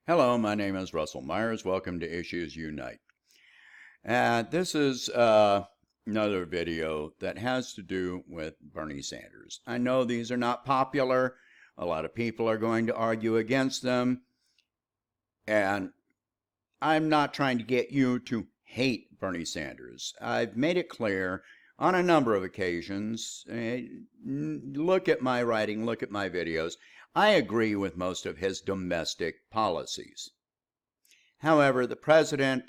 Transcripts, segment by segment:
Hello, my name is Russell Myers. Welcome to Issues Unite. This is another video that has to do with Bernie Sanders. I know these are not popular. A lot of people are going to argue against them. And I'm not trying to get you to hate Bernie Sanders. I've made it clear on a number of occasions. Look at my writing, look at my videos. I agree with most of his domestic policies. However, the president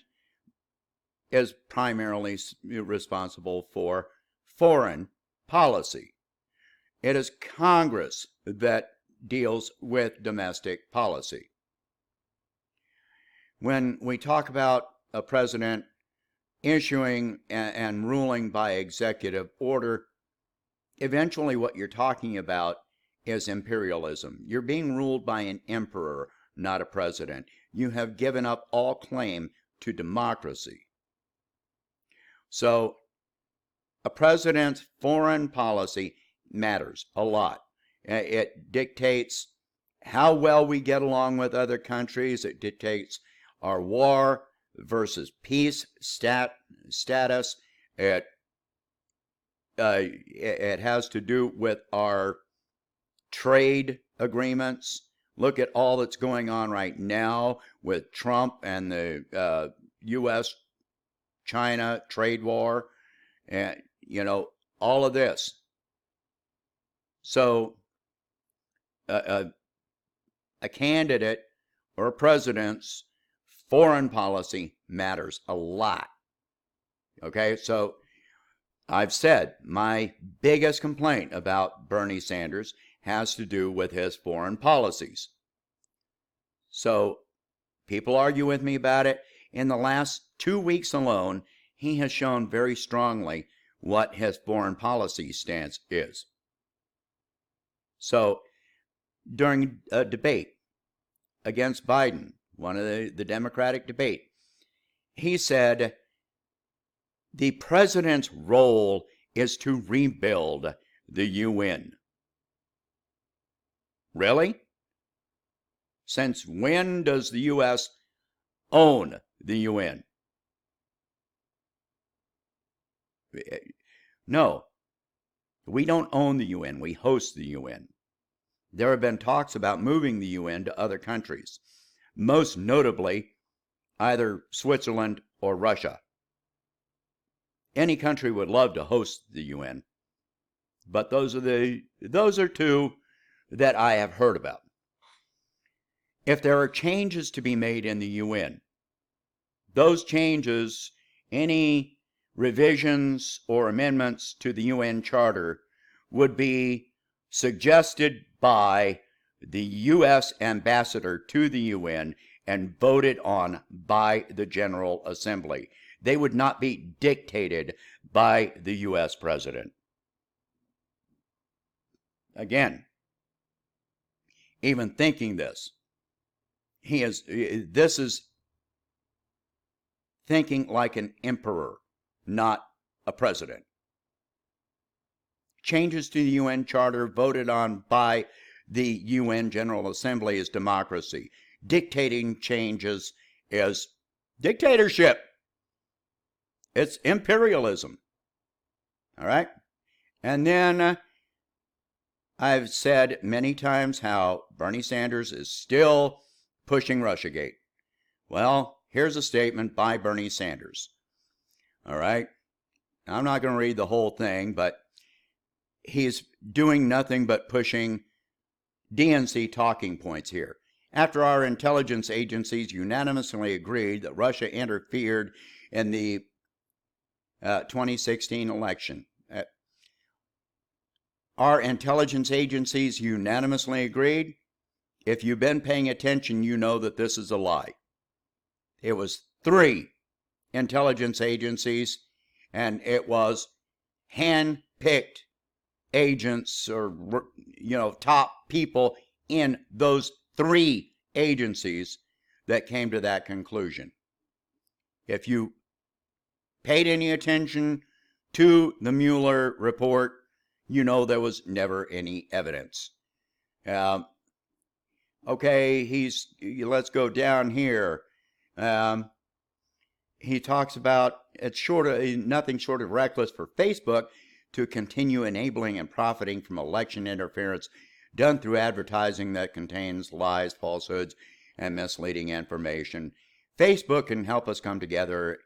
is primarily responsible for foreign policy. It is Congress that deals with domestic policy. When we talk about a president issuing and ruling by executive order, eventually what you're talking about is imperialism. You're being ruled by an emperor, not a president. You have given up all claim to democracy. So a president's foreign policy matters a lot. It dictates how well we get along with other countries. It dictates our war versus peace status. It has to do with our trade agreements. Look at all that's going on right now with Trump and the U.S.-China trade war, and all of this. So a candidate or a president's foreign policy matters a lot. Okay, so I've said my biggest complaint about Bernie Sanders has to do with his foreign policies. So people argue with me about it. In the last 2 weeks alone, he has shown very strongly what his foreign policy stance is. So during a debate against Biden, one of the Democratic debate, he said the president's role is to rebuild the UN. Really? Since when does the U.S. own the UN? No, we don't own the UN. We host the UN. There have been talks about moving the UN to other countries, most notably either Switzerland or Russia. Any country would love to host the UN, but those are two that I have heard about. If there are changes to be made in the UN, those changes, any revisions or amendments to the UN Charter, would be suggested by the U.S. ambassador to the UN and voted on by the General Assembly. They would not be dictated by the U.S. president. Again, even thinking this is thinking like an emperor, not a president. Changes to the UN Charter voted on by the UN General Assembly is democracy. Dictating changes is dictatorship. It's imperialism. All right? And then I've said many times how Bernie Sanders is still pushing Russiagate. Well, here's a statement by Bernie Sanders. All right? I'm not going to read the whole thing, but he's doing nothing but pushing DNC talking points here. After our intelligence agencies unanimously agreed that Russia interfered in the 2016 election. Our intelligence agencies unanimously agreed. If you've been paying attention, you know that this is a lie. It was 3 intelligence agencies, and it was hand-picked agents or top people in those 3 agencies that came to that conclusion. If you paid any attention to the Mueller report, you know there was never any evidence. Okay, let's go down here. He talks about it's nothing short of reckless for Facebook to continue enabling and profiting from election interference done through advertising that contains lies, falsehoods, and misleading information. Facebook can help us come together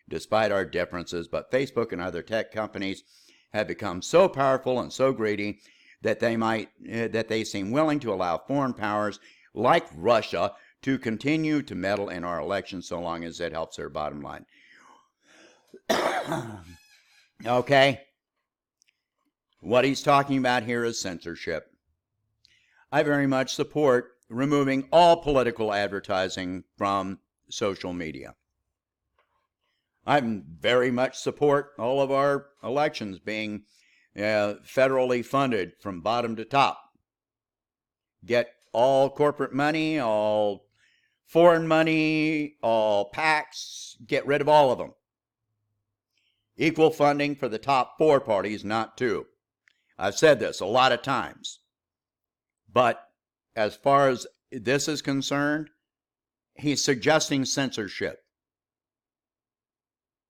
despite our differences, but Facebook and other tech companies have become so powerful and so greedy that they seem willing to allow foreign powers like Russia to continue to meddle in our elections so long as it helps their bottom line. Okay? What he's talking about here is censorship. I very much support removing all political advertising from social media. I very much support all of our elections being federally funded from bottom to top. Get all corporate money, all foreign money, all PACs, get rid of all of them. Equal funding for the top 4 parties, not 2. I've said this a lot of times. But as far as this is concerned, he's suggesting censorship.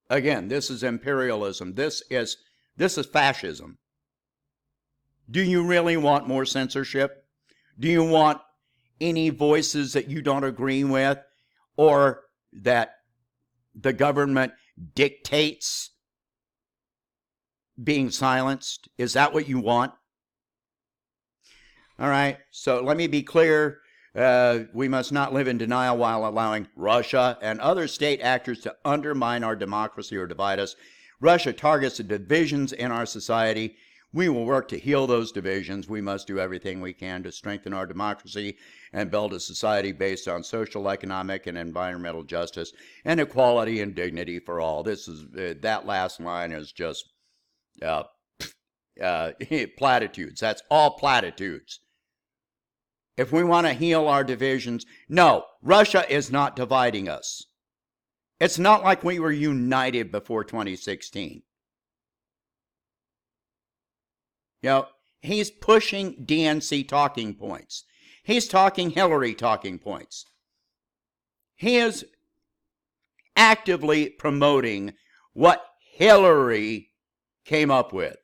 Again, this is imperialism. This is fascism. Do you really want more censorship? Do you want any voices that you don't agree with, or that the government dictates being silenced? Is that what you want? All right, so let me be clear. We must not live in denial while allowing Russia and other state actors to undermine our democracy or divide us. Russia targets the divisions in our society. We will work to heal those divisions. We must do everything we can to strengthen our democracy and build a society based on social, economic, and environmental justice and equality and dignity for all. That last line is just platitudes. That's all platitudes. If we want to heal our divisions, no, Russia is not dividing us. It's not like we were united before 2016. He's pushing DNC talking points. He's talking Hillary talking points. He is actively promoting what Hillary came up with.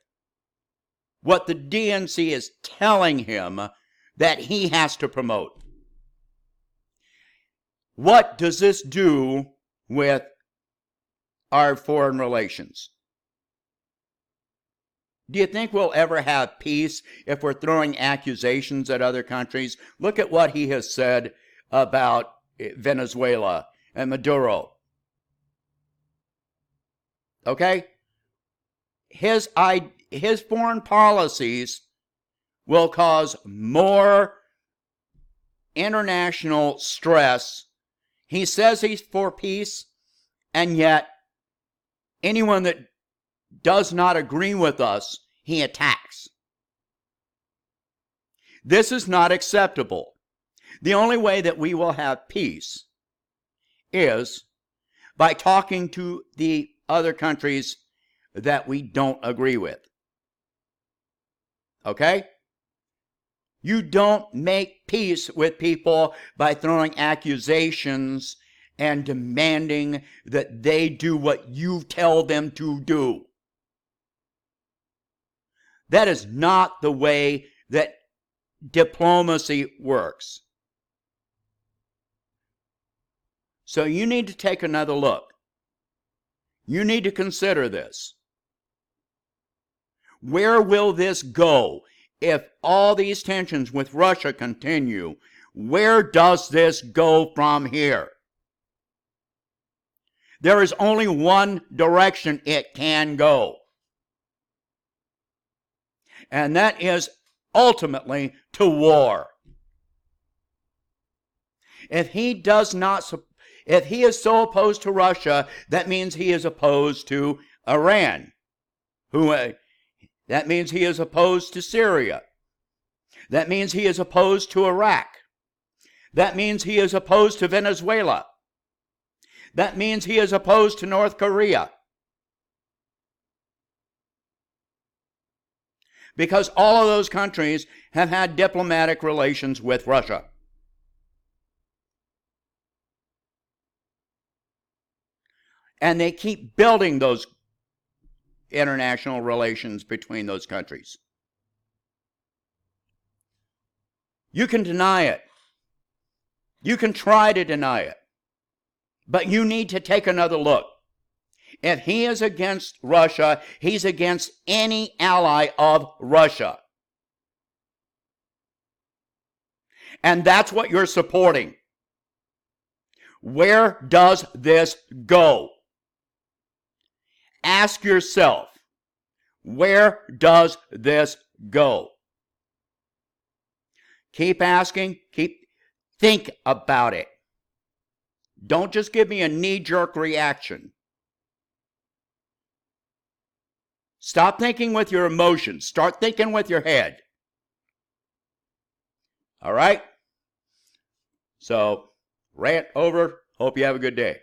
What the DNC is telling him that he has to promote. What does this do with our foreign relations? Do you think we'll ever have peace if we're throwing accusations at other countries? Look at what he has said about Venezuela and Maduro. Okay? His foreign policies will cause more international stress. He says he's for peace, and yet anyone that does not agree with us, he attacks. This is not acceptable. The only way that we will have peace is by talking to the other countries that we don't agree with. Okay? You don't make peace with people by throwing accusations and demanding that they do what you tell them to do. That is not the way that diplomacy works. So you need to take another look. You need to consider this. Where will this go? If all these tensions with Russia continue, where does this go from here? There is only one direction it can go. And that is ultimately to war. If he is so opposed to Russia, that means he is opposed to Iran, that means he is opposed to Syria. That means he is opposed to Iraq. That means he is opposed to Venezuela. That means he is opposed to North Korea. Because all of those countries have had diplomatic relations with Russia. And they keep building those international relations between those countries. You can deny it. You can try to deny it. But you need to take another look. If he is against Russia, he's against any ally of Russia. And that's what you're supporting. Where does this go? Ask yourself, where does this go? Keep asking, think about it. Don't just give me a knee-jerk reaction. Stop thinking with your emotions. Start thinking with your head. All right? So, rant over. Hope you have a good day.